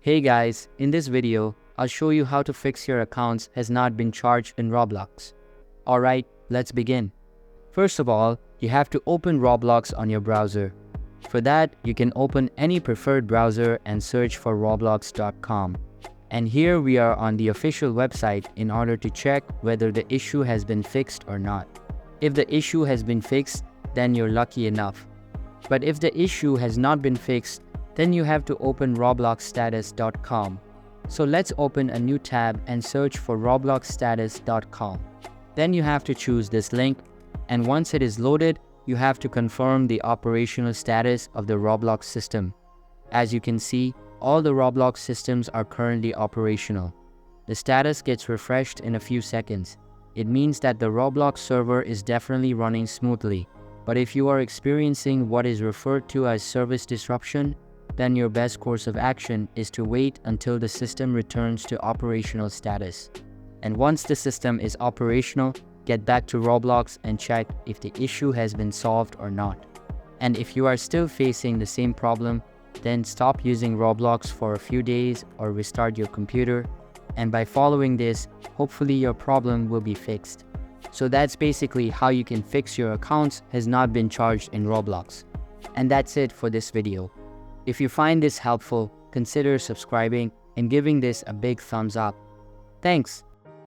Hey guys, in this video, I'll show you how to fix your accounts has not been charged in Roblox. Alright, let's begin. First of all, you have to open Roblox on your browser. For that, you can open any preferred browser and search for roblox.com. And here we are on the official website in order to check whether the issue has been fixed or not. If the issue has been fixed, then you're lucky enough. But if the issue has not been fixed, then you have to open robloxstatus.com. So let's open a new tab and search for robloxstatus.com. Then you have to choose this link, and once it is loaded, you have to confirm the operational status of the Roblox system. As you can see, all the Roblox systems are currently operational. The status gets refreshed in a few seconds. It means that the Roblox server is definitely running smoothly. But if you are experiencing what is referred to as service disruption, then your best course of action is to wait until the system returns to operational status. And once the system is operational, get back to Roblox and check if the issue has been solved or not. And if you are still facing the same problem, then stop using Roblox for a few days or restart your computer. And by following this, hopefully your problem will be fixed. So that's basically how you can fix your accounts has not been charged in Roblox. And that's it for this video. If you find this helpful, consider subscribing and giving this a big thumbs up. Thanks.